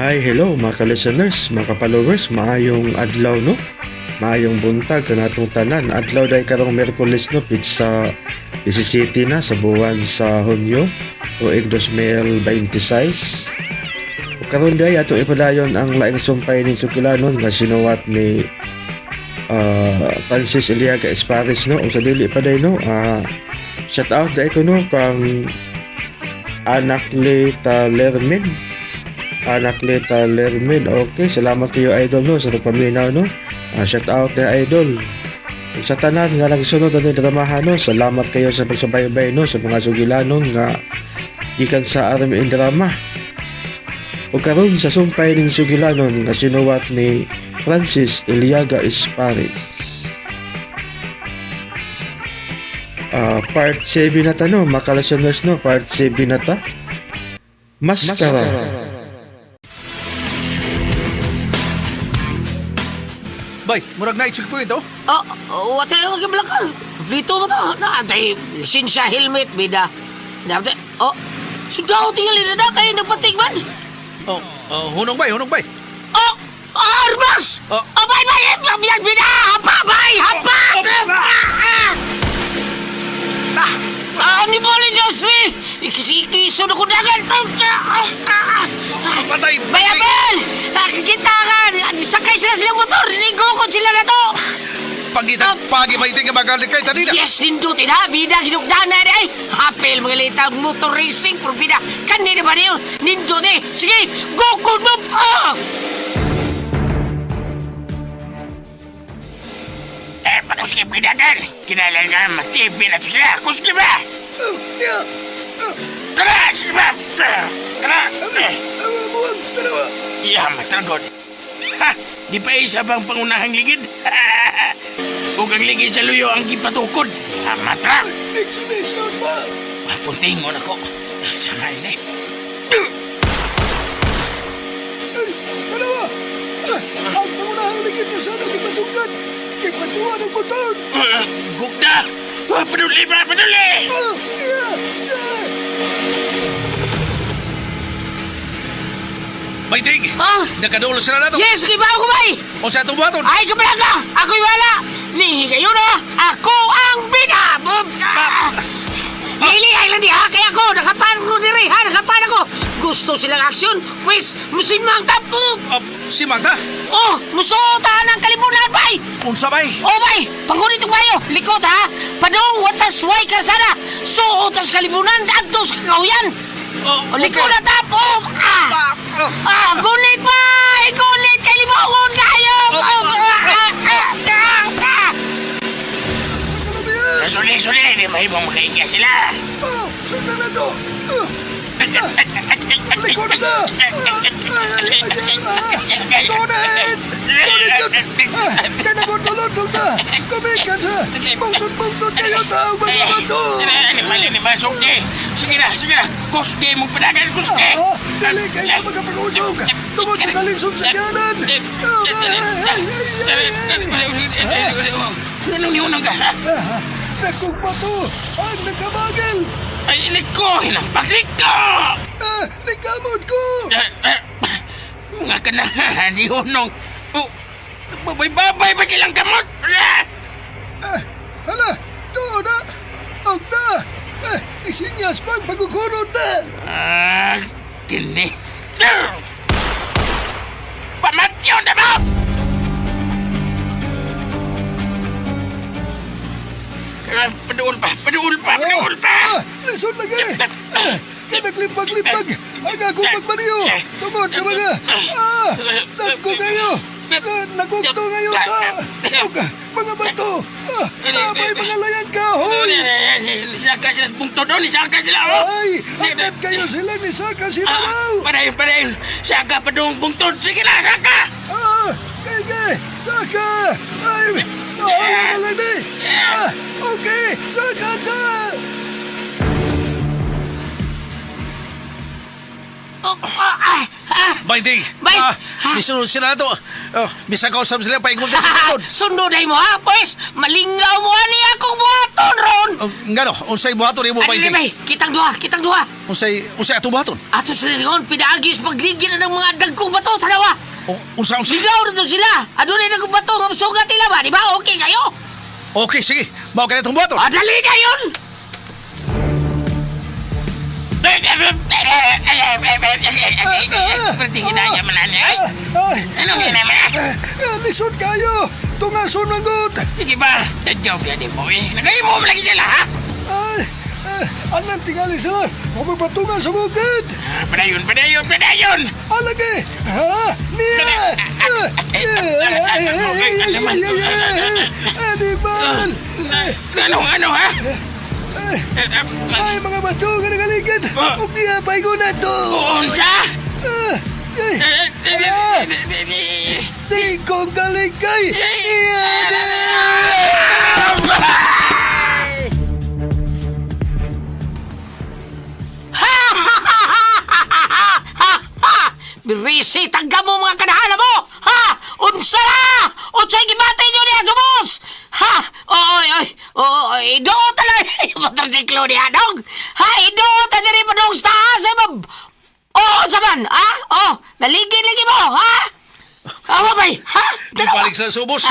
Hello mga ka-listeners, mga ka-followers, maayong adlaw no? Maayong buntag kanatong tanan. Adlaw day karong Miyerkules no, pizza 17 na sa buwan sa Hunyo, tuig 2026. Karon day ato ipadayon ang laing sumpay ni Sukilanon nga sinuwat ni Francis Iliaga Espares no, o sa dili pa day no. Shout out day ko no kang Anakle Talermin. Okay, salamat kayo idol no sa nagpaminaw no. Shout out na idol. Sa tanan nga nagsunod ani dramahan no, salamat kayo sa pagsubaybay no sa mga sugilanon nga gikan sa RMN drama. O karon sa sumpay ning sugilanon nga sinuwat ni Francis Iliaga Espares. Part 7 na ta no, mga listeners no, part 7 na ta. Maskara. Bay, murag na i-checkpoint oh. Wate yung kablakal. Plito mo to. Naantay, lisensya, helmet, bida. Naantay, sudaw tingali na na kayo nagpatigman. Hunong bay. Armas! Bay, bida! Hapa, bay! Hapa! Ni Bolin Jose! Ikisi-ikiso na kunagan! Patay! Bayabel! Kita ka! Sakay sila silang motor! Ningkukod sila na to! Pagi ba iti ka magalit kay tanina? Yes, nindutin ha! Bida, ginugdaan na rin! Hapil mga litang motor racing for bida! Kanina ba niyo? Nindutin! Sige! Gukod mo pa! Pakuskip kita dan! Kinalangan matipin at sila! Kuskip ba? Tara! Sige ba? Tara! Iya, matragot! Ha! Di pa isa bang pangunahang ligid? Huwag ang ligid sa luyo ang gipatukod! Matra! Exhibition ba? Puntingon ako! Sama yun eh! Dalawa! Ang pangunahang ligid niya sana ipatungkad! Ipatuwa ng motor! Gugda! Paduli! Maitig! Nakadulo sila na to! Yes! Kibaw ko ba eh! O sa tubaton! Ay, kabalaga! Ako'y wala! Nihi kayo na! Ako ang bida! Nilihay lang di ha! Kaya ako! Nakapan ko diri ha! Nakapan ako! Gusto silang aksyon? Pues, musimang tapo! Si Magda! Musuotahan ng kalimunan, bay! Unsa bay? Bay! Pangunit ang bayo! Likod ha! Padong watas way karsada! Suotas kalimunan! Adtos kakahuyan! Likod na tapo! Gunit bay! Gunit! Kalimunan kayo! Suli! Di mahibang makaikya sila! Sundan na to! Likod na! Gunit! Kanagotulod ta! Kumikan ha! Bungtut kayo tao mga bato! Ni Basok di! Sige na! Kuski mong panagan! Kuski! Dali kayo magkapag-usog! Tungod sa kalisod sa kanan! Nanungyunang ka! Nakong bato! Ang nagkabagal! Ay, liko! Hinampak liko! Nagkamot ko! Mga kanahan, di hunong! Babay ba silang kamot? Hala! Doon na! Og na! Isinyas pang pagkukunod na! Kini! Pamatyo na mo! Paduol pa! Lisod lagi! Naglimag-limpag! Ang akong magmaniyo! Tungod sa mga! Nagko kayo! Nagugto ngayon ta! Mga bato! May mga layang kahoy! Nisaka sila bungto doon! Nisaka sila! Ay! Agad kayo sila ni Saka si Malaw! Padayon! Saka pa doon bungto! Sige na! Saka! Kaya! Saka! Ay! Wala na lang di! Okay! Saka ta! Bainti. Bay. Misunod sila na to. Bisa kausap sila pa ingol sa sunod. Sunod ay mo ha, pues. Malingaw mo ani akong buhaton ron. Ngano, unsay buhaton imo Ano Bainti? bay, kitang duha. Unsay ato buhaton? Ato sa lingon, pinaagis pagligil ng mga dagkong bato, tanawa. Unsa? Ligaw na to sila. Ano rin ang bato ng sugat nila ba? Di ba? Okay kayo? Okay, sige. Mao ka na itong buhaton. Dali na yun! Berarti ginaya man ani. Ay! Ano ginaya? Lisod kayo! Tungason manggod! Sige ba? Tadyaw yan mo eh. Nagaymo mo lagi sila ha? Ay! Anong tingali sila? Ako patungan sa bukid! Padayon! Alagi! Ha? Niya! Animal! Ano ha? Ay, mga bato nga nagaligid! Huwag niya, paigo na to! Unsa? Di ko galigay! Birisi, tagga mo mga kanahan mo! Ha? Unsa na? Unsa'y gibatay nyo niya, Dumos? Ha? Oy, do talay! Motorsiklo niya, dong! Ha? Ido tagari pa dong sa taas, unsa man? Ha? Naligid-ligid mo, ha? Awa bay, ha? Balik sa subos.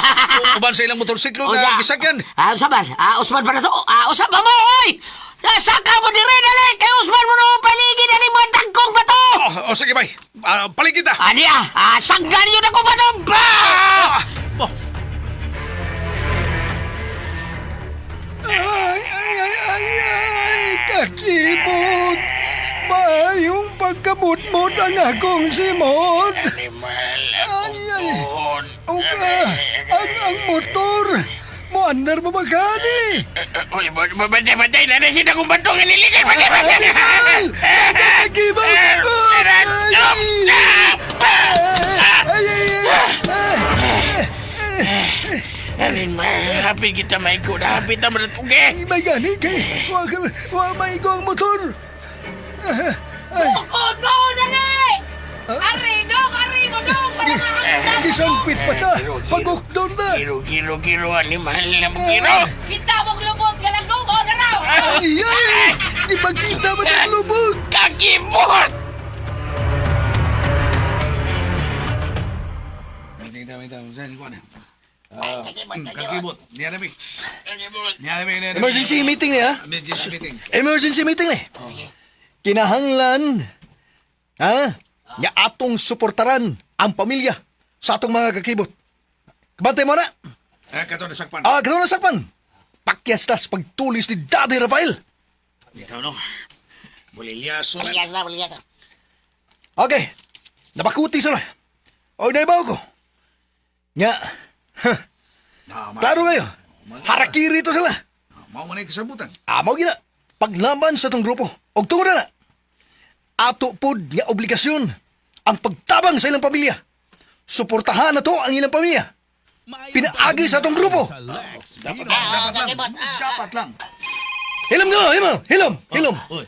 Uban sa ilang motorsiklo Oh, nga ya. gisakyan. Usman? Usman pa na to? Usman ba mo, oy? Nasaka mo dire, dali! Kay Usman mo na paligid ang mga dagkong bato! Sige, bay. Paling kita. Sanggan yun ako bato! Ay, kakibot! Mayong pagkamot-mot ang akong simot! Ang motor! Moandar mo ba gani? Uy, batay na siya akong bato nga niligay! Batay! Kakibot! Alin, happy kita may ko na happy ta maratuge! May gani kay wa may ang motor! Bukod mo, dali! Ari, mo, dong! Gisangpit pa ta! Pagukdon na! Giro, animal na mo giro! Kita mong lubot, galagong mo na raw! Ay! Di magkita ba ng lubot? Kakibot! Kakibot. Niya na, bay. Emergency meeting niya? Emergency meeting. Emergency meeting ni. Kinahanglan. Ha? Nga atong suportaran ang pamilya sa atong mga kakibot. Kabantay mo na. Kato na sakpan. Gano'n na sakpan. Pakyas tas pagtulis ni Daddy Rafael. Bitaw, no? Bulilyaso na. Okay. Napakuti sila. O naibaw ko. Nga. Klaro kayo. Harakiri to sila. Mau manay kasabutan. Amaw gina. Paglaban sa tong grupo. Og tungod na. Ato pod nga obligasyon ang pagtabang sa ilang pamilya. Suportahan na to ang ilang pamilya. Pinaagi sa tong grupo. Dapat lang. Hilom. Uy.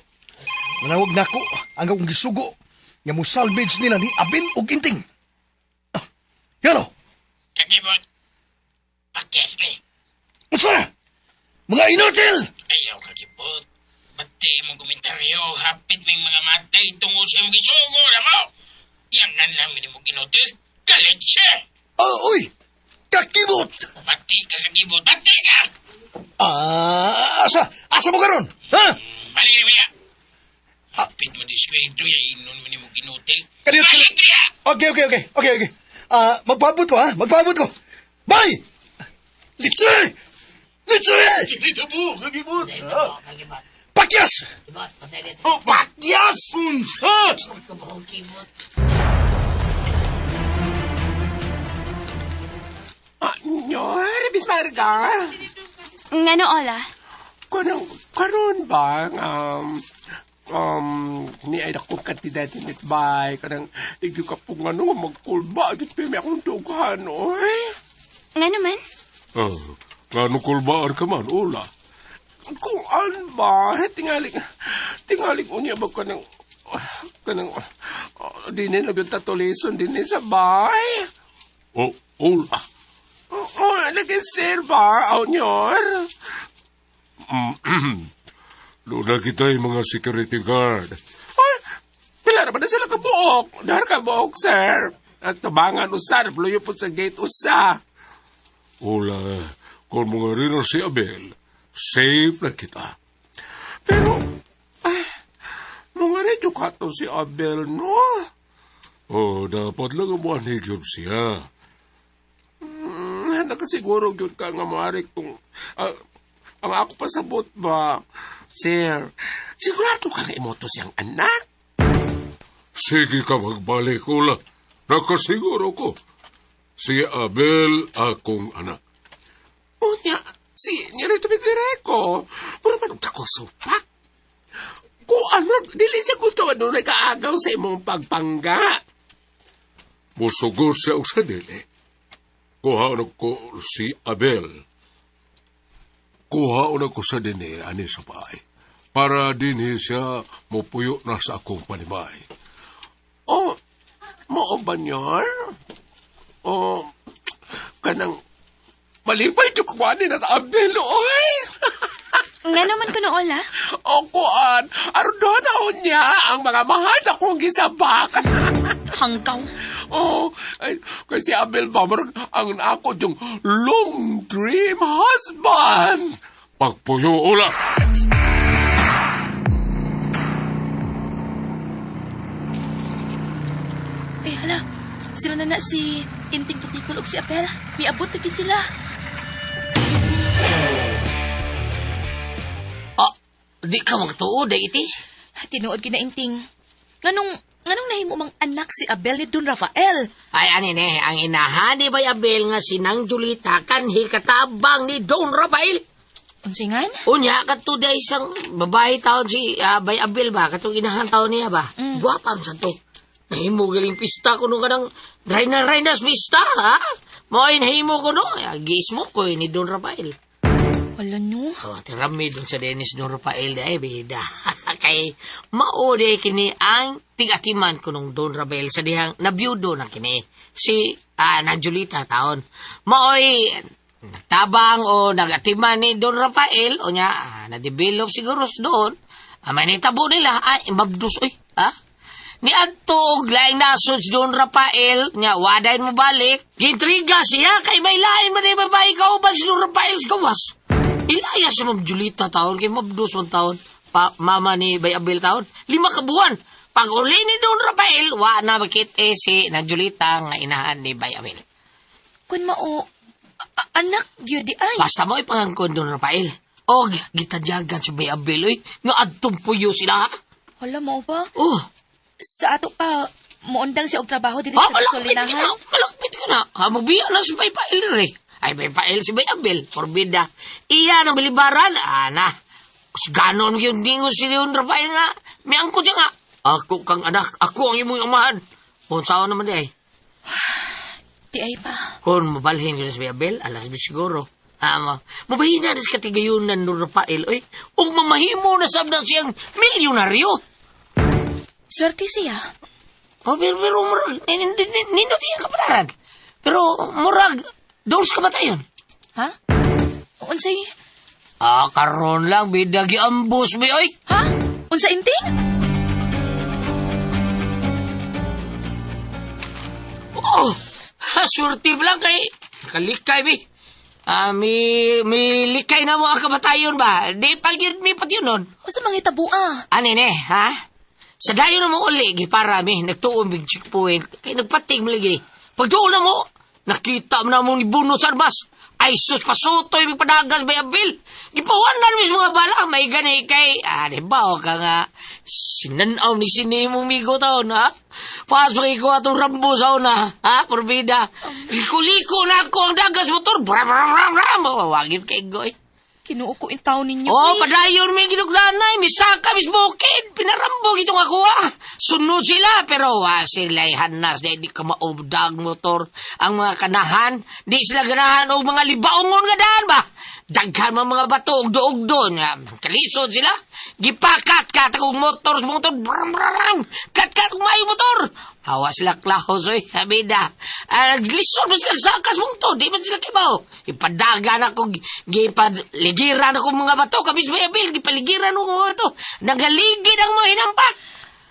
Nanawag na ko ang akong gisugo nga mo salvage nila ni Abel ug Inting. Hello. Kakibot! Pakyas, be! Unsa? Mga inotel! Ayaw, kakibot. Bati mong komentaryo, hapit may mga matay tungo sa mong gisugo, mo! Yan lang mo kinotil. Galit siya! Uy! Kakibot! Bati ka, kakibot! Bati ka! Asa mo karon? Ha? Balik na niya! Hapit mo diswento, ya inon mo ni mong kinotil. Kaniyot ka. Balik niya! Okay. Magpabot ko, ha? Magpabot ko. Bye! Litsi! Dito po, kakibot. Kakibot! Pakyas! Kakibot! Patay dito! Pakyas! Unsa? Kakibot! Bismarga? Ngano, Ola? Karon ba, ni ay akong kantidad nit bay, kanang igi ka po nga nung magkulba, agit pa may akong dughan, oy. Ngano man? Nga nung kulbaan ka man, Ola. Kung an ba, tingaling unya ba ka ng kanang dinin na yung tatulison dinin sa bahay. Oh, Ola. Oo, nag-sir ba? Aw nyor? Luna kita yung mga security guard. Ay, pila naman na sila kabuok. Dahil kabuok, sir. At tabangan usa, napluyo po sa gate usa. Ola, kung mga rino si Abel, safe na kita. Pero, mga redyo ka to si Abel, no? Oh, dapat lang amuanig yun siya. Nakasiguro yun ka nga maaari kung ang ako pasabot ba, sir, sigurado ka nga imoto siyang anak? Sige ka magbalik, Ola. Nakasiguro ko. Si Abel akong anak. Unya, si Nirito Bidireko, pero manong ako supa. Kung ano, dili siya gusto ano na kaagaw sa imong pagpangga. Musugod siya og sa dili. Kuhaon ko si Abel. Kuhaon ko sa dini ani sa bahay. Para dinhi siya mupuyo na sa akong panimay. O, mo ba nyor? O, kanang malipay chukwani na sa Abel, oy! Nga naman ko Ola. O kuan, aron na niya ang mga mahal sa kong gisabak. Hanggaw. Oh, ay, kasi Abel Bamar ang ako yung long dream husband. Pagpuyo, Ola! Eh, hala. Sila na si Inting Tukikol og si Abel. Miabot na gid sila. Di ka magtuod, iti. Tinuod gina Inting. Nganong nahimo mang anak si Abel ni Don Rafael? Ay, anin ang inahan ni Bay Abel nga sinang Julita kanhi katabang ni Don Rafael. Unsingan? Unya, katuday isang babae taon si Bay Abel ba? Katong inahan taon niya ba? Guwapam sa to. Nahimo galing pista kuno ka ng Rainas pista, ha? Mo'y nahimo kuno. Gis mo ko ni Don Rafael. Wala nyo. Oh, tirami dun sa Dennis Don Rafael dahil bida. Kay maode kini ang tigatiman ko nung Don Rafael sa dihang nabiyudo na kini. Si na Julita taon. Maoy nagtabang o nagatiman ni Don Rafael o nya na-develop siguro doon. Manitabo nila ay mabdus oy. Ha? Ni adto og laing nasod si Don Rafael nya wadayn mo balik. Gintriga siya kay may lain man ay babae kauban si Don Rafael sa gawas. Ilaya si Ma'am Julita taon, kay mabdos 1 taon, mama ni Bay Abel taon, 5 kabuan. Pag uli ni Don Rafael, wa na bakit si na Julita nga inahan ni Bay Abel. Kun mao, anak gyud di ay. Basta mo ipangangkon Don Rafael. Og, gitadyagan si Bay Abel, oy, nga adtong puyo sila, ha? Wala mo ba? Oh. Sa ato pa, muundang siya og trabaho dili sa gasolinahan. Malapit ko na. Mabiya na si Bay Abel, eh. Ay, may pael si Bay Abel, forbida. Iya ng bilibaran, ana. Ganon yun dingo si Leon Rafael nga. May angkot siya nga. Ako kang anak, ako ang imong amahan. Kung saan naman di ay. Di ay pa. Kung mabalhin ko na si Bay Abel, alas ba siguro. Mabahin na sa katigayunan ng Rafael, oy. Huwag mamahimo na sabdang siyang milyonaryo. Swerte siya. Oh, pero murag, nindot yung kapalaran. Pero murag, Doors ka ba tayo? Ha? Unsay? Karon lang, bidagi ambus, be, oy. Ha? Unsa Inting? Oh, surti lang kay kalikay, be. May likay na mo ang kamatayon ba? Di pag yun, may pati yun nun. Unsa mga tabua? Anine, ha? Sa dayo na mo uli, para mi, nagtuon big checkpoint, kay nagpating mo lagi. Pag doon na mo, nakita mo na mong ibuno sa armas. Ay, sus, pasutoy, may padagas, Bay Abel. Gipawan na namin mga bala, may gani kay, diba, o ka nga, sinanaw ni sinimong migo taon, ha? Pas makikuha itong rambo sa una, ha? Porbida. Liko-liko na ako ang dagas motor, bram, bram, bram, bram. Mawagin kay Goy. Kinuo ko yung taon ninyo. Oh, padayon may ginuglanay, misaka, misbukid, pinarambog itong ako Sunod sila, pero sila'y hanas, di ka maubdag motor. Ang mga kanahan, di sila ganahan o mga libaongon nga daan ba? Daghan mga bato, ugdo-ugdo. Kalisod sila, gipakat-kat akong motor, bram, bram, kat-kat kong mayo motor. Hawa sila klahos, oy, habida. Lisod ba sila sakas mong to, di man sila kibaw. Ipadagan ako, gipaligiran ako mga bato, kabis may abil, gipaligiran ako mga bato. Nagaligid ang mga hinampak.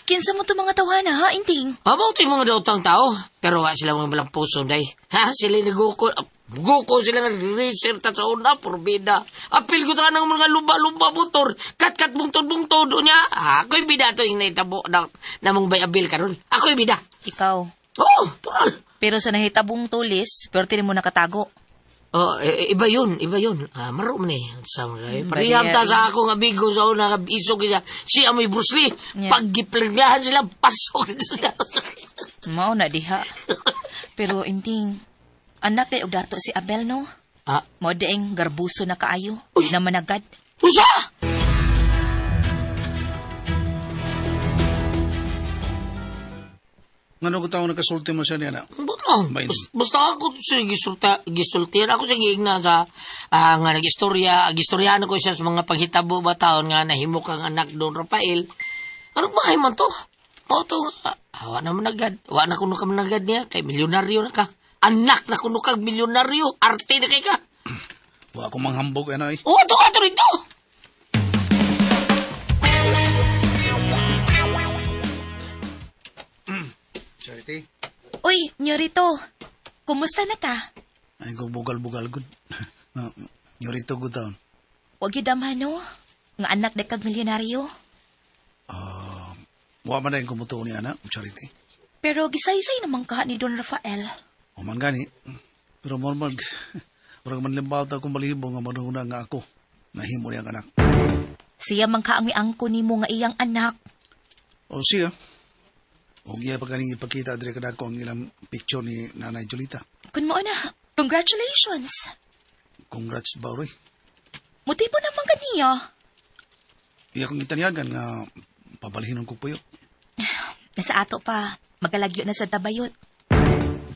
Kinsa mo to mga tawana, ha, Inting? Amo ito yung mga daotang tao, pero wala sila mga balang puso, day. Ha, sila naguko, guko sila nga reserta sa una, porbida. Apil ko ta ng mga lumba-lumba motor, kat-kat bungtod-bungtod niya. Ako'y bida to yung naitabo na mong bayabil karon. Ako'y bida. Ikaw. Oh, tural. Pero sa nahitabong tulis, pero tinin mo nakatago. Oh, iba yun. Maro man eh. Sa mga pariham ta sa akong amigo sa una, isog siya. Siya may Bruce Lee. Yeah. Pag-giplaglahan sila, pasok sila. Mao na diha. Pero Inting, anak kay og dato si Abel, no? Ah, Mo daing garbuso na kaayo, Uy! na managad. usa! Ngano ko taong nakasulti mo siya niya na? Bain. Basta ako siya gisultir. Ako siya giigna sa nga nagistoryahan ko siya sa mga paghitabo ba taon nga nahimo kang anak doon Rafael. Anong mahay man to? O to nga. Awa na managad. Awa na kuno ka managad niya. Kay milyonaryo na ka. Anak na kuno kag milyonaryo. Arte na kay ka. Wa akong manghambog ano eh. O, ato rito. Charity. Uy, Nyorito, kumusta na ka? Ay ko bugal-bugal good. Yorito good taon. Huwag idamhan, no? Nga anak na kag milyonaryo. Wa man na yung kumutuo ni ana, Charity. Pero gisaysay naman ka ni Don Rafael. O man gani. Pero mormag, murag man limbaw ta kung balibo nga manuna nga ako. Nahimo niyang anak. Siya man ka ang miangko ni mo nga iyang anak. O siya. O giya pa kaning ipakita dire kada ko ang ilang picture ni Nanay Julita. Kun mo na, congratulations. Congrats ba, Roy? Motibo naman kaniya. Iya kong itanyagan nga pabalhinon ko puyo. Nasa ato pa, magalagyo na sa tabayot.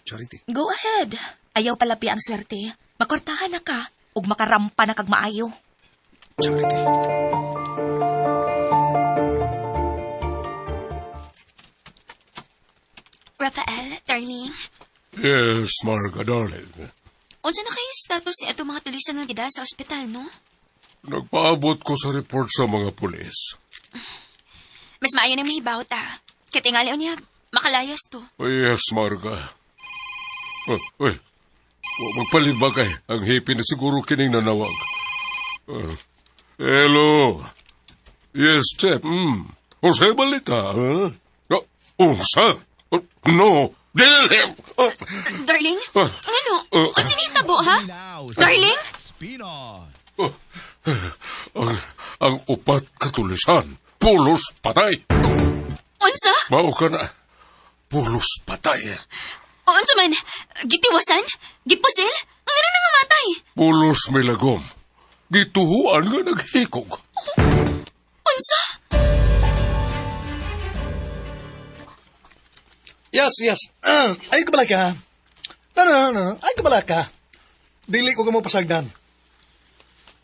Charity. Go ahead. Ayaw palapi ang swerte. Makortahan na ka, ug makarampa na kag maayo. Charity. Rafael, darling. Yes, Marga, darling. Unsa na kayo status ni ato mga tulisan nga gida sa ospital, no? Nagpaabot ko sa report sa mga pulis. Mas maayo na mahibaw ta. Katingali niya, makalayas to. Yes, Marga. Uy, magpalit ba kay? Ang hippie na siguro kining nanawag. Hello. Yes, Chef. Unsa balita, ha? Unsa? No. Dili. Darling? Ano? Unsa ni tabo, ha? Darling? Ang upat katulisan, pulos patay. Unsa? Mao ka na, pulos patay. O unsa man? Gitiwasan? Gipusil? Ang ano nga matay? Pulos milagom. Gituhuan nga naghikog. Unsa? Yes. Ay kabala ka. No. Ay kabala ka. Dili ko kamo pasagdan.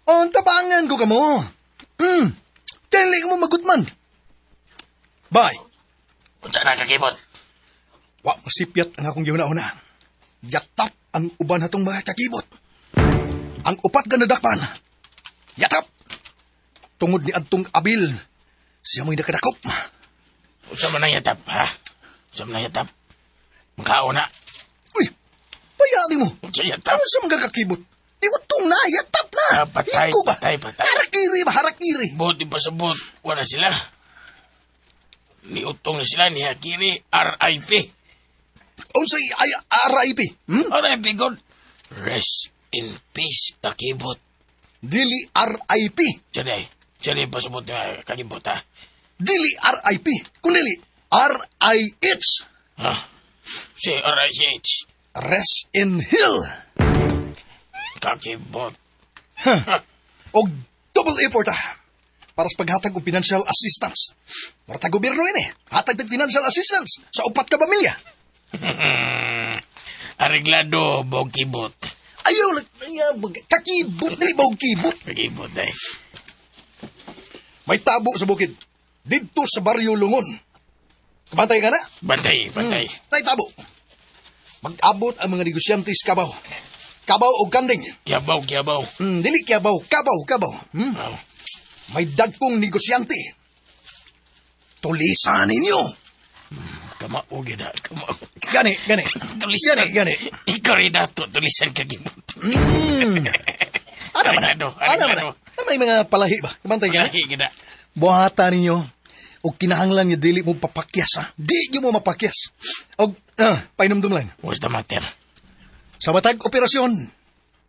On tabangan ko kamo. Dili ko mo magutman. Bye. Punta na kakibot. Wa masipyat ang akong giuna-una. Yatap ang uban hatong mga kakibot. Ang upat ka nadakpan. Yatap. Tungod ni adtong abil. Siya mo'y nakadakop. Unsa man ang yatap, ha? Unsa man ang yatap? Makauna. Uy, bayari mo. Unsa yatap? Ano sa mga kakibot? Iwatong na, yatap na. Patay. Iko ba? Patay. Harakiri ba, harakiri. Buti pa sa buot. Wala sila. Niutong na sila ni Hakiri, R.I.P. Unsay ay RIP. R.I.P. God. Rest in peace, kakibot. Dili RIP. Diyan pa sa buot na kakibot, ha? Dili RIP. Kundi RIH. Ha? Si R.I.H. Rest in Hill. Kakibot. og double effort para sa paghatag og financial assistance. Para ta gobyerno ini, hatag ng financial assistance sa upat ka pamilya. Areglado, bog kibot. Ayaw, kakibot nili ba og kibot? Kibot ay. May tabo sa bukid. Dito sa baryo Lungon. Kabantay ka na? Bantay. Tay tabo. Mag-abot ang mga negosyante sa Kabaw. Kabaw o Kanding. Kiabaw. Dili Kabaw. Kabaw. Oh. May dagkong negosyante. Tulisan ninyo. Kamao gida, kamao. Gani. Tulisan. Gani. Ikaw rin nato, tulisan ka gibot. Ano man. May mga palahi ba? Kabantay ka na? Malahi gida. Buhata ninyo. O kinahanglan niya dili mo papakyas Di nyo mo mapakyas. O, painumdum lang. What's the matter? Sa matag operasyon,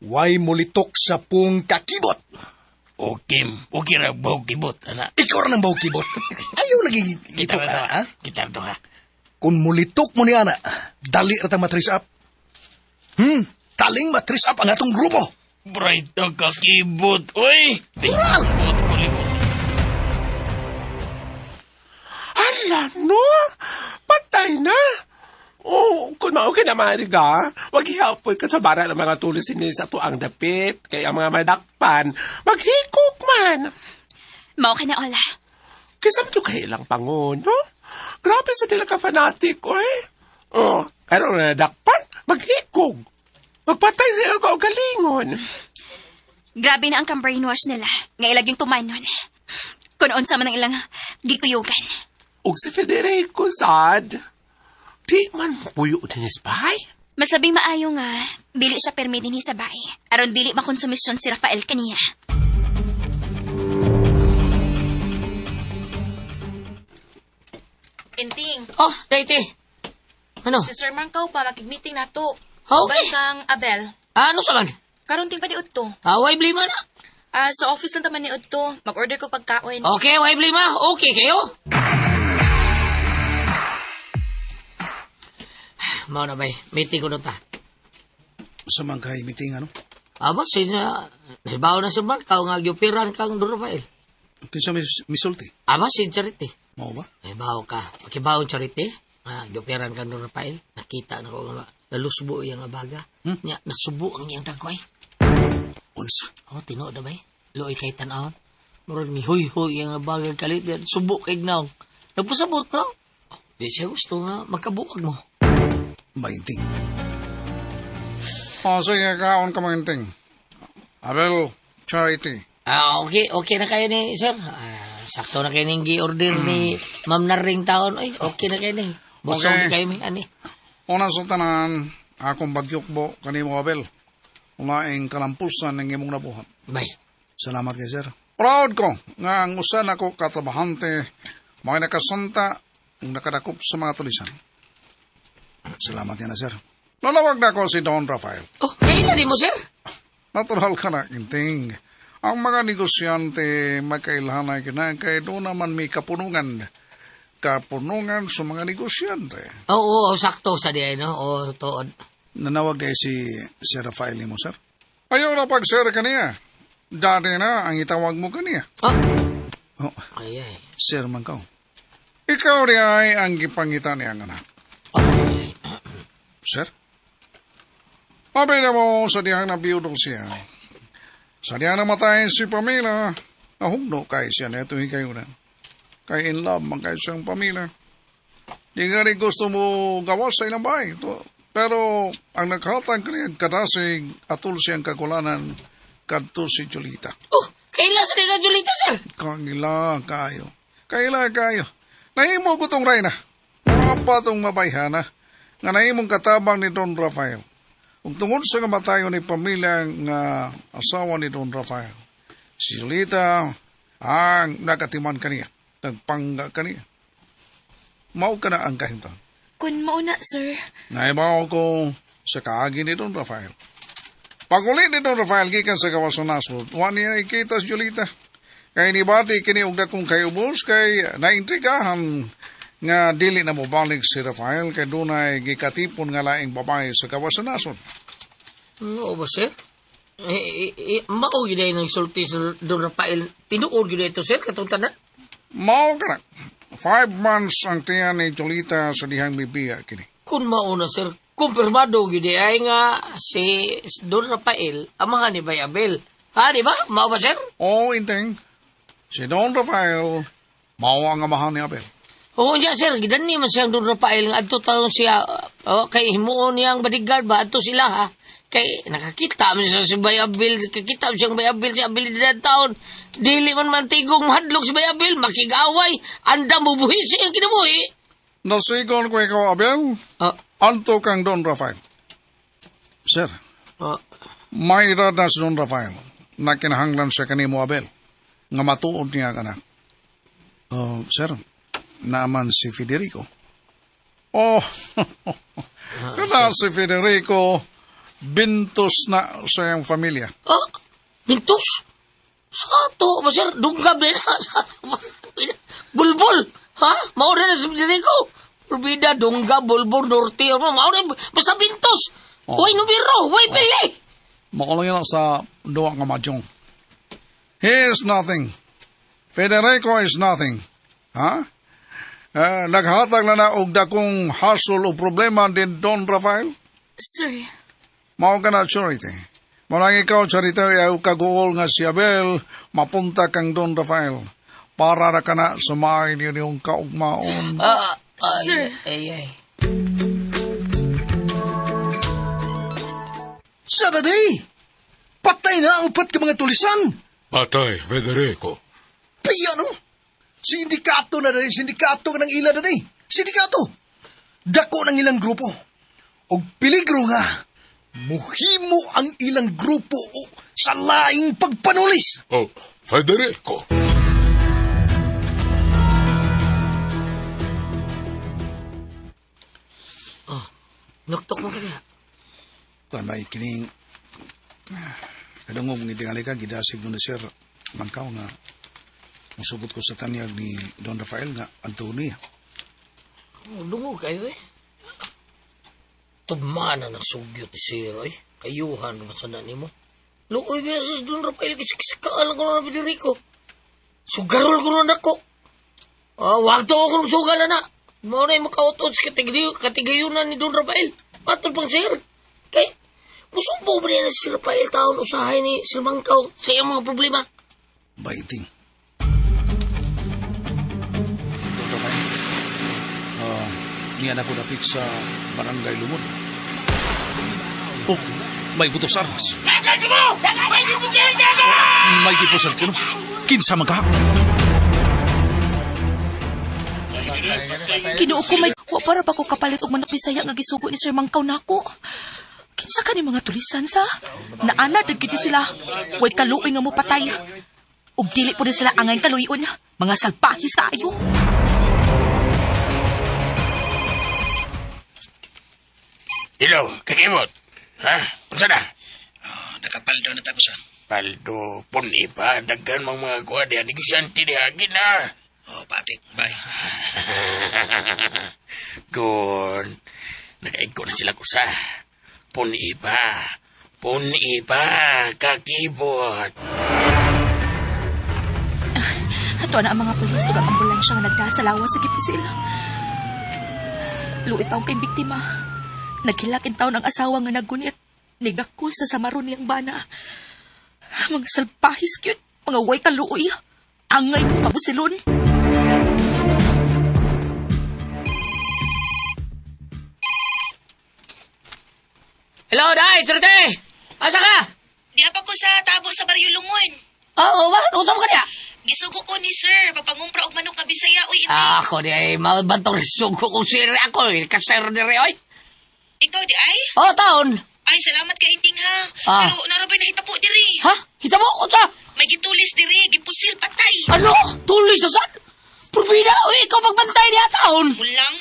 way mulitok sa pung kakibot. Okay ra bog kibot, anak. Ikaw rin ang baw kibot. Ayaw lagi ito Kita ka, ha? to ha. Kung mulitok mo ni Ana, dali ratang matris up. Taling matris up ang atong grupo. Bright ang kakibot, oy. Moral! Ala, no? Patay na. Oh, kung okay naman ka, wag ihapoy ka sa bara ng mga tulis ni sa tuang dapit. Kaya ang mga madakpan, maghikok man. Mao ka na, Ola. Kisa mo kayo lang pangon, no? Grabe sa nila ka-fanatic, oy. Oh, pero nadakpan, maghikog. Magpatay sila ka o galingon. Grabe na ang brainwash nila. Nga ilag yung tumanon. Kung unsa man ang ilang gikuyugan. O si Federico, sad. Di man puyo din ni Spy. Mas labing maayo nga, dili siya permi din sa bae. Aron dili makonsumisyon si Rafael kaniya. Inting, Oh, dayti. Ano? si Sir Mangkaw pa makig-meeting nato. Okay. Ubay kang Abel. Ano sa man? Karon ting pa ni Udto. Away blima na. Sa office lang taman ni Udto. Mag-order ko pagkaon. Okay, way blima. Okay kayo. Mao na bay, meeting ko nun ta. Sa man kay meeting ano? Aba, siya, nahibaw na sa Markaw nga gyupiran kang Don Rafael. Kinsa misulti? Aba, si Charity. Mao ba? Nahibaw ka. Pakibaw Charity. Gyupiran kang Don Rafael. Nakita na ko nga, nalusbo yung abaga. Nya, nasubo ang iyang tagkway. Unsa? Oh, tino na bay. Luoy kay tanawon. Murag ni huy-huy yung abaga kalit. Subo kay gnaw. Nagpasabot no? Di siya gusto nga magkabuwag mo. Mainting. Sige, kaon ka mainting. Abel, Charity. Okay na kayo ni, sir. Sakto na kayo ning gi-order ni Ma'am Naring taon. Ay, okay na kayo ni. Busog kayo mi, ani. Una sa tanan, akong bagyukbo kanimo Abel. Ulaing kalampusan ng imong nabuhat. Bay. Salamat kay sir. Proud ko nga ang usan ako katrabahante mga nakasanta ang nakadakop sa mga tulisan. Salamat yan na sir. Nalawag na ako si Don Rafael. Oh, kailan din mo, sir? Natural ka na, Kinting. Ang mga negosyante magkailangan na kay doon naman may kapunungan. Kapunungan sa mga negosyante. Oo, sakto sa diay, no? Oo, tood. Nanawag na si Rafael ni mo, sir. Ayaw na pag-sir kaniya. Dati na ang itawag mo kaniya. Oh, Ay. sir man ka. Ikaw di ay ang gipangitan niya ang anak. Ay. Sir? Mabay na mo sa diyang nabiyudong siya. Sa diyang namatayin si Pamela, nahugno kay siya na ito kayo na. Kay in love man kayo siyang Pamela. Di nga rin gusto mo gawas sa ilang bahay. Pero ang naghalatang kaniya kadasig atul siyang kagulanan kadto si Julita. Oh, kailan sa diga, Julita, sir? Kaila kayo. Nahimo ko tong Reyna. Mga patong mabayhana. Nga nahimong katabang ni Don Rafael. Ug tungod sa kamatayon ni pamilya nga asawa ni Don Rafael. Si Julita ang nakatiman kaniya. Nagpangga kaniya. Mao ka na ang kahimtang. Kun mauna, sir. Naibaw ko sa kaagi ni Don Rafael. Pag-uli ni Don Rafael gikan sa gawas ng nasod, wa niya ikita si Julita. Kaya nibati kini og dakong kayubos kay naintrigahan nga dili na mobalik si Rafael kay dunay gikatipon nga laing babae sa gawas ng nasod. Oo ba, sir? Mao yun ay nagsulti sa Don Rafael. Tinuod yun ito, sir, katong tanan. Mao ka na. 5 months ang tiyan ni Jolita sa dihang bibiya kini. Kung mauna, sir, kumpirmado yun ay nga si Don Rafael, amahan ni Bay Abel. Ha, di ba? Mao ba, sir? Oo, inting. Si Don Rafael, mao ang amahan ni Abel. Oo niya, sir. Gidani man siyang Don Rafael nga adto taon siya. Kay himuon niyang bodyguard ba? Adto sila, ha? Kay nakakita man siya si Bayabil. Kakita man siyang Bayabil sa abilidad taon. Dili man mantigong mahadlok si Bayabil. Makigaway. Andang bubuhi siyang kinabuhi. Nasigon ko ikaw, Abel. Anto kang Don Rafael. Sir, may irad na si Don Rafael na kinahanglan siya kanimo, Abel. Nga matuod niya ka na. Sir, naman si Federico. Oh, kana si Federico, bintos na sa iyong pamilya. Bintos? Sato ba, sir? Dunggab din, ha? Bulbul! Ha? Maura na si Federico. Rubida, dunggab, bulbul, norte, maura, basta bintos. Huwag numero, huwag pili. Makulong yan sa duwa nga madyong. He is nothing. Federico is nothing. Ha? Naghatag na na og dakong hassle o problema din Don Rafael? Sir, Mao ka na, Charity. Marang ikaw, Charity, ayaw kagool nga si Abel, mapunta kang Don Rafael. Para na ka na sumahin yun yung kaugmaon. Sir. Ay. Saraday! Patay na ang upat ka mga tulisan! Patay, Federico. Piya, no? Sindikato na rin, sindikato ng ila na rin. Sindikato! Dako ng ilang grupo. O peligro nga, muhimo ang ilang grupo o sa laing pagpanulis. Oh, Federico. Noktok mo kaya. Kuan ba ikining kadungog ni tingali ka gidasig no ni Sir Mangkaw nga musubot ko sa tanyag ni Don Rafael nga Antonio. Dungo kayo eh. Tumana ng sugyot ni Sir eh. Kayuhan naman sa nani mo. Lukoy beses Don Rafael kisikaalan ko na Federico. Sugarol ko na ako. Wag to ako ng sugalan na. Mao na yung makautot sa katigayunan ni Don Rafael. Patol pang Sir. Kay musumpo ba niya na si Rafael taon usahay ni Sir Mangkaw sa iyang mga problema? Baiting. Don Rafael, niyan ako dapit sa barangay Lumod. Oh, may butos armas. May gipusan ko no. Kinsa magha. Kinuo ko may wa para pa ko kapalit og manok Bisaya nga gisugo ni Sir Mangkaw nako. Kinsa ka ni mga tulisan sa? Naana dagiti sila. Way kaluoy nga mo patay. Ug dili po sila angay kaluyon. Mga salpahis kaayo. Hello, kakimot. Ha? Unsa na? Nakapaldo na tapos Paldo, puni pa, daggan mga kuha diya, negosyante diya, gina. Patik, bye. Gun, nakaig ko na sila kusa. Puni pa, kakibot. Ato na ang mga pulis ug ang ambulansya nga nagdasalawa sa gipisil. Luit taong kay biktima. Naghilakin taon ang asawa nga naggunit. Nigako sa samaron niyang bana. Mga salpahis cute, mga way kaluoy. Angay ko kabusilon. Hello, Day! Sarte! Asa ka? Di pa ko sa tabo sa Baryo Lungon. Oo, ba? Nusap ka niya? Gisugo ko ni Sir, papangumpra og manok nga Bisaya uy ini. Ako di ay mabantong risugo kung sir ako. Kasir di rin, oy. Ikaw di ay? Oo, taon. Ay, salamat ka iting ha. Pero narabay na hitabo diri. Ha? Hita mo? Unsa? May gitulis diri, gipusil patay. Ano? Tulis na saan? Purbida, uy, ikaw magbantay niya, taon. Mulang,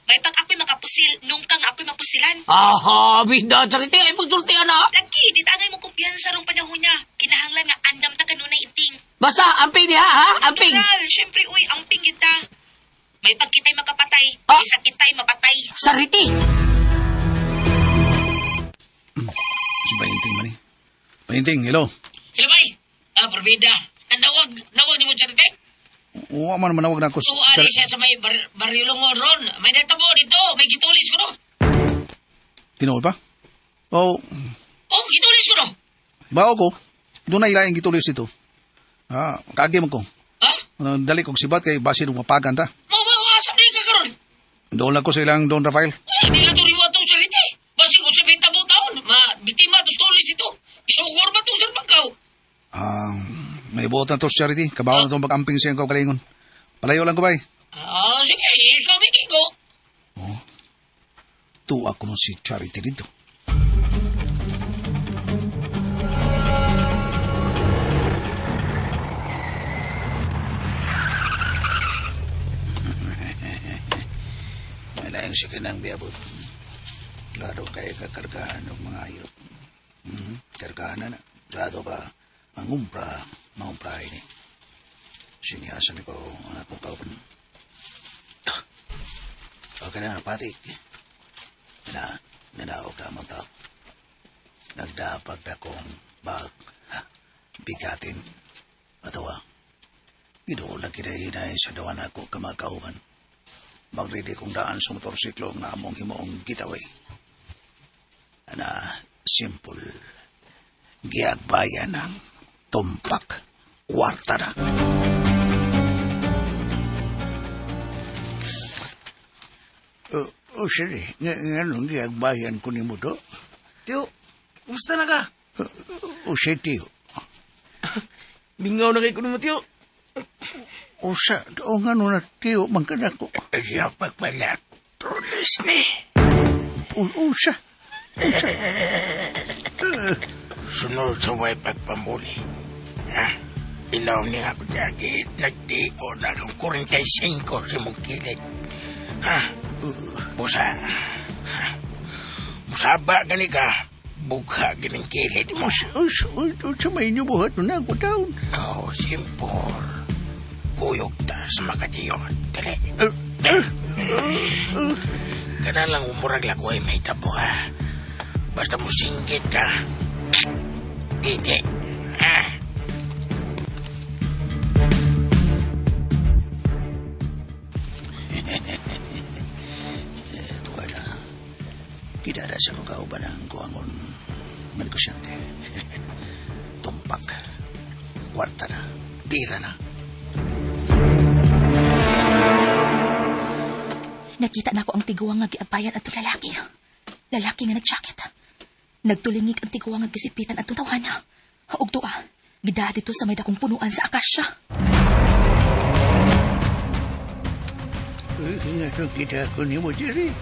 may pag ako'y makapusil, nung kang ako'y mapusilan. Aha, bida, sariti ay pagsultihan na. Lagi, di tagay mo kumpiyansa rong panahon niya. Kinahanglan nga andam ta kanunay iting. Basta, amping niya, ha? Amping. Natural, syempre, uy, amping kita. May pag kita'y makapatay, isa kita'y mapatay. Sariti. Subayinting man Painting, hello. Hello, bay. Probida. Nawag ni mo charite? Uwa man manawag na ako. So, ali siya sa may barilungon ron. May natabo dito. May gitulis ko no. Tinuod pa? Oh, Oh, gitulis ko no. bao ko. Doon na ilaing gitulis ito. Kagi mo ko. Ha? Dali kong sibat kay basi nung mapagan ta. Mau ba asap din ka karon? Doon lang ko sa ilang Don Rafael. Nila to riwa to charite. Basi ko sa tabo taon. Bitima to tulis ito. Isugor ba to sa pagkaw? May buot na to sa charity. Kabaw na itong mag-amping siya ko kalingon. Palayo lang ko bay. Sige. Ikaw may kigo. Tuwa ko nun si Charity dito. Malayan siya ka ng biyabot. Klaro kayo kakargahan ng mga ayot. Kargahan na. Klaro ba mangumpra ini. Sinihasan ko ang akong kaupan. Okay na, pati. Nanaog na mga tao. Nagdapag na kong bigatin. Atawa, ito na kinahinay sa dawan ako kamakauhan. Magridi kong daan sa motorsiklo na among himoong gitaway. Na simple. Giagbayan ng tumpak. Kwarta na. Sige, nganong giagbayan ko ni mo do? Tiyo, kumusta na ka? Sige, tiyo. Bingaw na kay ko mo, tiyo. Usa, o nga no na tiyo, magkana ko. Siya pagpala. Tulis ni. Usa. Sunod sa way pagpamuli. Ilaw niya ako dagit. Nagtiko na kung 45 sa mong kilid. Musaba gani ka. Bugha ganing kilid mo. Sa may inyo buhat na ako taon. Simple. Kuyog ta sa makadiyot. Dali. Kana lang umurag lang ay may tabo ha. Basta mo singgit ka. Giti. Tidak ada sa kauban ang kuangon negosyante. Tumpak. Kwarta na. Pira na. Nakita na ko ang tiguang nga giagbayan ato lalaki. Lalaki nga nag-jacket. Nagtulingig ang tiguang nga gisipitan ato tawana. Og tuwa, gida dito sa may dakong punuan sa akasya. Nga kita ko ni mo, Jerry.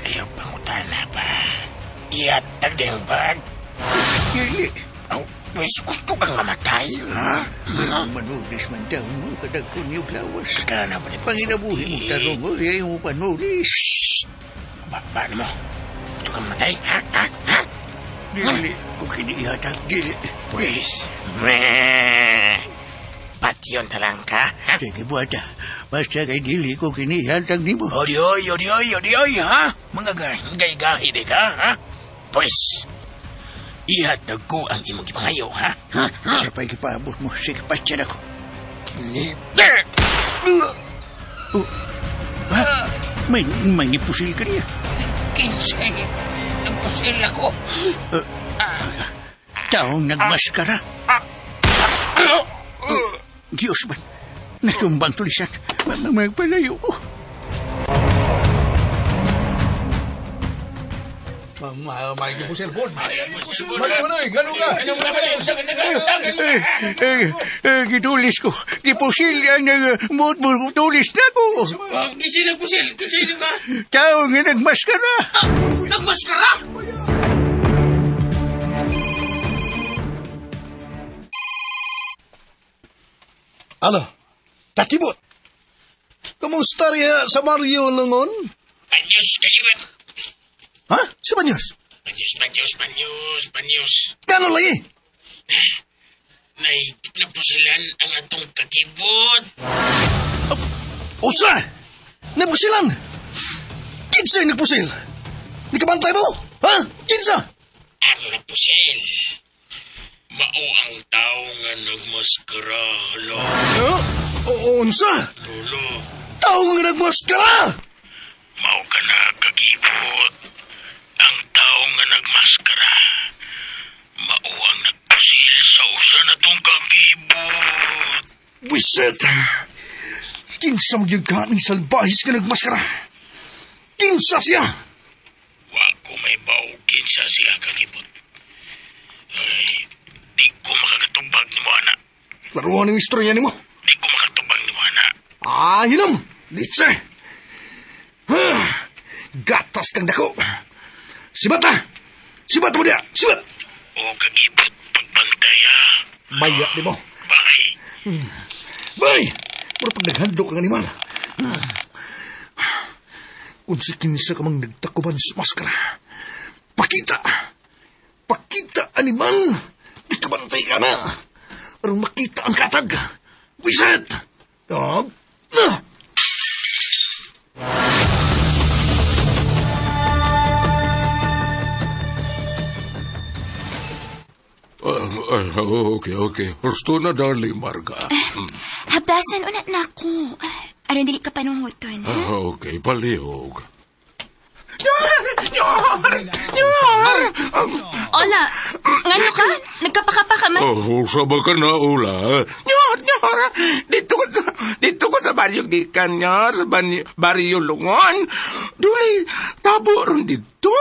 Ayaw pangutana pa. Iatag din bag. Dili. Pues gusto kang mamatay, ha? Manulis man daw mo, kadag ko niyo klawas. Kaya na ba rin? Panginabuhi mo tarong mo, ayaw mo panulis. Paano mo? Gusto kang matay, ha? Dili, kung kinihatag, dili. Pues, pati yun talang ka, ha? Sige, buwata. Basta kay dili ko kinihatag ni mo. Odi, ha? Mga gay-gahi di ka, ha? Pues, ihatag ko ang imong ipangayo, ha? Siya pa'y kipaabot mo, sige, patyan ako. May nipusil ka niya. Kinsay, nagpusil ako. Taong nagmaskara. Diyos man, natumbang tulisan. Magpalayo ko. May gipusil po. Manoy, gano'n ka. Gitulis ko. Gipusil yan. Tulis na ko. Kinsay nagpusil? Kinsay ka? Taong nagmaskara. Nagmaskara? Ano? Kakibot. Kamusta riya sa Mario Lungon? Panyos, kasibat. Ha? Si Banyos? Panyos. Gano'n lagi? Napusilan ang atong kakibot. Usa! Napusilan! Kinsa yung nagpusil? Di ka bantay mo? Ha? Kinsa? Ang napusil. Mao ang tao nga nagmaskara, lo. Unsa? Lolo, Tao nga nagmaskara! mao ka na kagibot. Ang tao nga nagmaskara, mao ang nagpasil sa usa na tong kagibot. Wiset! Kinsa magyug ka ng salbahis nga nagmaskara? Kinsa siya? Wa ko may baugin sa siya kagibot. Ay, di ko makakatubag ni mo, anak. Laruan ang istorya ni mo. Di ko makatubag ni mo, anak. Hinom! Litse! Gatas kang dako! Sibat ha! Sibat mo diya! Sibat! O kagibot, pagbantaya. Maya di mo. Bye. Bay! Mura pag naghandok ang animal. Kung si kinsa ka mang nagtakuban sa maskara. Pakita! Pakita, animal! Di ka bantay ka na! Parang makita ang katag! Wiset! Okay. Gusto na, darling Marga. Habdasan una na ako. Aron dili ka panunguton, ha? Okay, palihog. Ola, ngano ka? Nagkapakapa ka man? Saba ka na, Ula. Nyor, dito ko sa baryo gikan nyor, sa baryo lungon. Duli, tabo ron dito.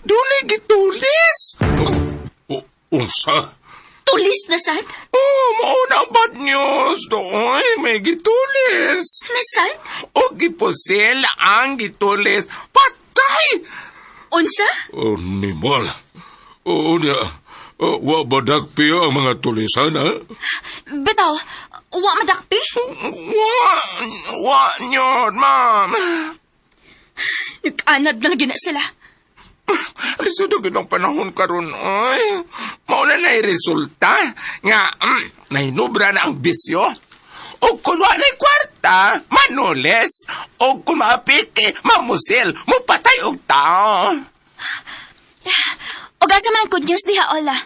Duli, gitulis. Unsa? Tulis na sad? Mauna ang bad news. Doon, may gitulis. Nasad? O gipusil ang gitulis. Patay! Unsa? Animal. Niya. Wa ba dagpi ang mga tulisan, ha? Bitaw, wa madakpi? Wa nyor, ma'am. Nag-anad na lagi na sila. Alisod ang panahon karon ay. Mauna na resulta nga nahinubra na ang bisyo. O kung wala'y kwarta, manulis. O kung maapit, mamusil, mupatay og tao. O gasa man ang good news diha, Ola.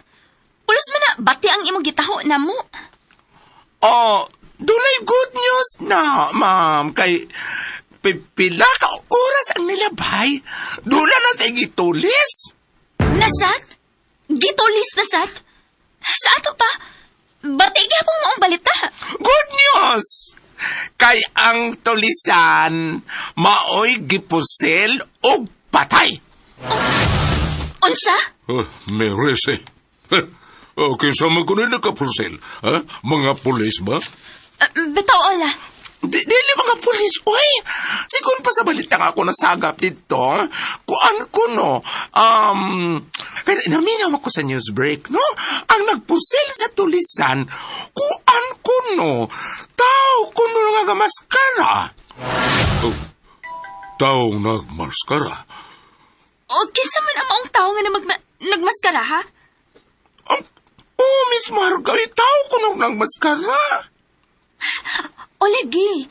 Pulos man na, bati ang imong gitaho na mo. Dunay good news na, ma'am. Kay pila ka oras ang nilabay. Dula na sa gitulis. Nasat? Gitulis nasat? Sa ato pa? Bati gyapon mo ang balita. Good news! Kay ang tulisan, maoy gipusil o patay. Unsa? Merese. Okay, sa mga kunin na kapusil, ha? Mga pulis ba? Bitaw, Ola. Dili mga pulis, oy. Siguro pa sa balita nga ako nasagap dito. Kuan ko, no. Kaya naminaw ako sa news break, no. Ang nagpusil sa tulisan, kuan ko, no. Tao ko, no, nga maskara. Taong nagmaskara. O kinsa man ang maong tao nga na nagmaskara, ha? Miss Marga, tao ko nung nagmaskara. O lagi,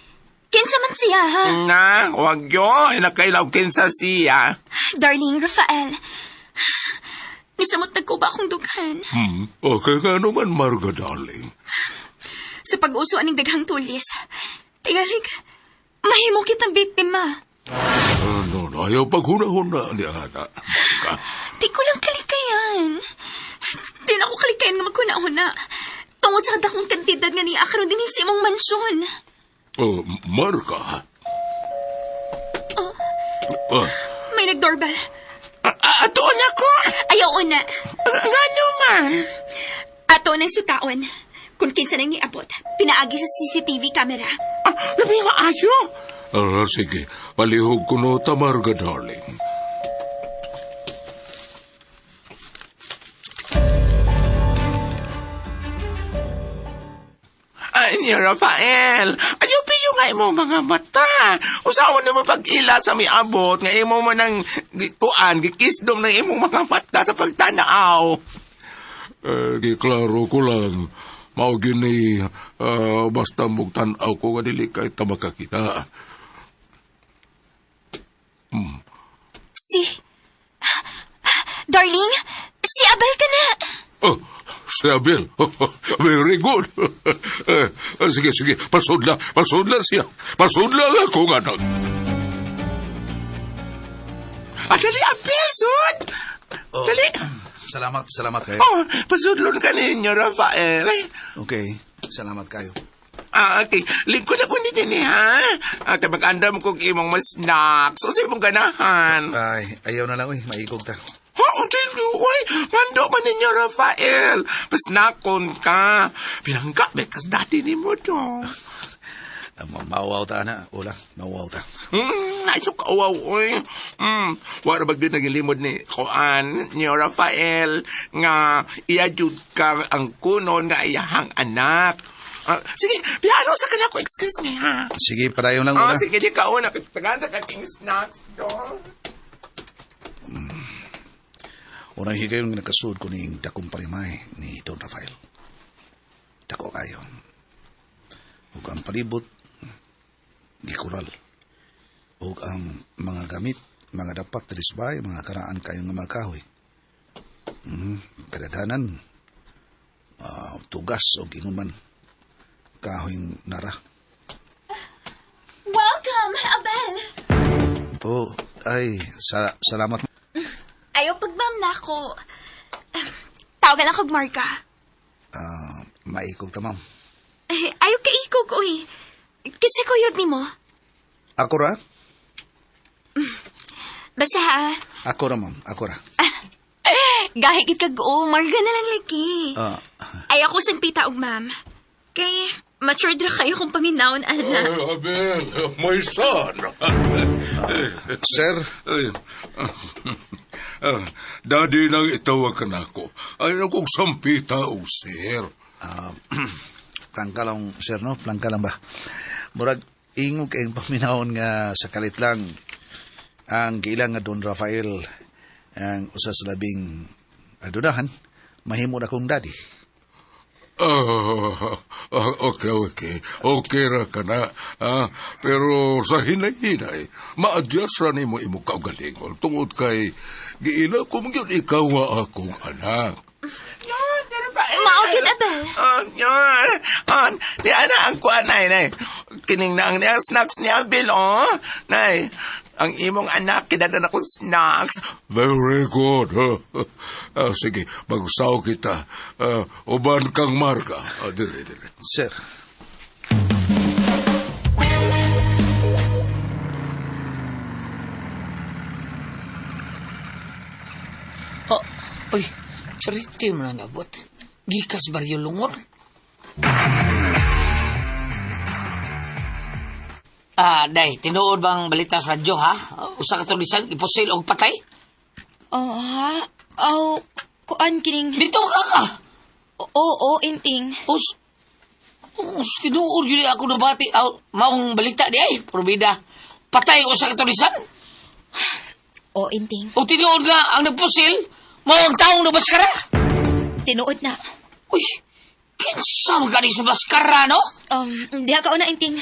kinsa man siya, ha? Na, wag yun. Nakailaw kinsa siya. Darling Rafael, nisamot na ko ba akong dughan? Okay ka naman, Marga, darling. Sa pag-uso aning daghang tulis, tingalig, mahimo kitang biktima. Ayaw paghuna-huna ni Ana. Marga. Di ko lang kalikayan. Di na ako kalikayan nga maghuna-huna. Tungod sa kadakong kantidad nga niya karon din sa imong mansyon. Marga? May nag-doorbell. Atoon ako. Ayaw una. Nga naman. Ato na sutaon. Kung kinsa nang niabot, pinaagi sa CCTV camera. Labi nga ayo. Sige, palihog ko no, Marga, darling. Ni Rafael, ayaw piyo nga imo mga mata. Usawa naman pag-ila sa may abot, nga imo mo ng gikisdom ng imong mga mata sa pagtanaw. Giklaro ko lang, mao gini, basta mugtanaw ko nga dili kay tamakakita. Darling, si Abel ka na. Si Si Abel. Very good. Sige, sige. Pasudla siya. Pasudla ako, anak. Dali, Abel, sud! Dali! Salamat kayo. Oh, pasudlon ka ninyo, Rafael. Okay, salamat kayo. Okay. Lingkod ako ni din, ha? Kaya mag-andam kong imong mas snacks. O sa imong ganahan. Ay, ayaw na lang, maikog ta. Uy, mando man ninyo, Rafael. Pasnakon ka. Bilangga, bekas dati ni mo to. Mauwaw ta na, Ula. Mauwaw ta. Ayaw ka, wow, uy. Wala ba din naging limod ni Koan, ni Rafael, nga iadjud ka ang kunon nga iyahang anak. Sige, piano sa kanya ko, excuse me, ha? Sige, padayon lang, Ula. Sige, di ka una. Tagantag ka king snacks, to. Unang higay yung nakasud ko ni dakong parimay ni Don Rafael. Dako kayo. Huwag ang palibot, gikural. Huwag ang mga gamit, mga dapat trisbay, mga karaan kayong mga kahoy. Kadadanan, tugas o ginguman, kahoy nara. Welcome, Abel! Po, ay, salamat. Ayaw pagmam na ako. Tawagan ako, Marka. Maikog ta, ma'am. Ayaw ka ikog, uy. Kasi kuyog ni mo. Ako ra? Basta ha. Ako ra, ma'am. Ako ra. Gahigit kag o, Marga na lang lagi. Ayaw ko sang pita og ma'am. Kay, matured ra kayo kung paminawon, ana. Abel, my son. Sir? Daddy nang itawag ka na ako. Ayaw kong sampita o sir. Plangka lang, sir, no? Plangka lang ba? Murag, ingog kayong paminahon nga sa kalit lang ang giilang nga Don Rafael ang usas labing adunahan, mahimo na kong daddy. Okay. Okay ra ka na. Pero sa hinay-hinay, ma-adjust ra ni mo imo kaugalingol tungod kay giila ko yun ikaw nga akong anak. Maugit, Abel. Di ana ang kuan, nay. Kining na ang niya snacks ni Abel, nay. Ang imong anak, kidadan akong snacks. Very good. Sige, magsaw kita. Uban kang Marga. Dire. Sir. Uy, charity mo na nabot. Gikas baryo lungon. Day, tinuod bang balita sa radyo, ha? Usa ka tulisan, iposil og patay? Ha? Kuan kining... Dito ka! Oo, inting. Tinuod yun ako nabati. Maong balita di ay, probida. Patay ko sa katulisan? Oo, inting. O tinuod na ang nagposil, maong taong nabaskara? Tinuod na. Uy, kinsa magani sa baskara, no? Diha ka una, inting.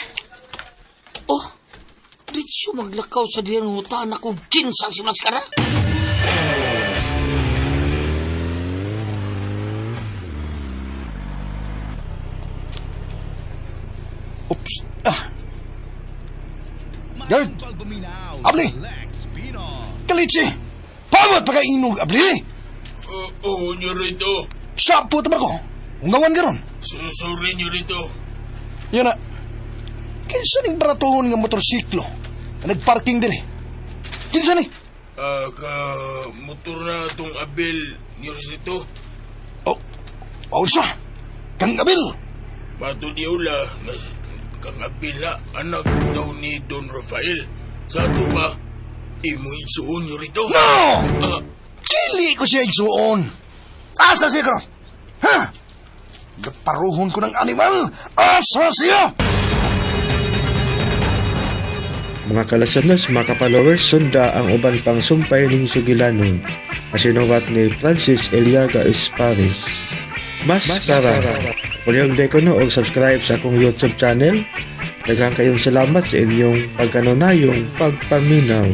Dito maglakaw sa diyan ng utan ako kinsa si baskara? Oops. Guard! Abli! Kalitsi! Pawat pagkainog, Abli! Oo, nyo rito. Sapo tabar ko! Ungawan ka ron! Susuri nyo rito. Yan na. Kinsa ning baratuhon nga motorsiklo na nagparking din eh? Kinsa ni? Motor na itong Abel nyo rito. Paul siya! Kang Abel! Pato di ula, kang Abel na anak daw ni Don Rafael. Sa ito ba, imo isuon nyo rito? No! Kili ko siya igsuon! Asa siya ka? Ha? Naparuhon ko ng animal! Asa siya? Mga kalasanas, mga kapalowers, sunda ang uban pang sumpay ning Sugilanon. Asinuwat ni Francis Eliaga Espares. Maskara. Kulyong de ko no og subscribe sa akong YouTube channel. Daghang kayong salamat sa inyong pagkanunayong pagpaminaw.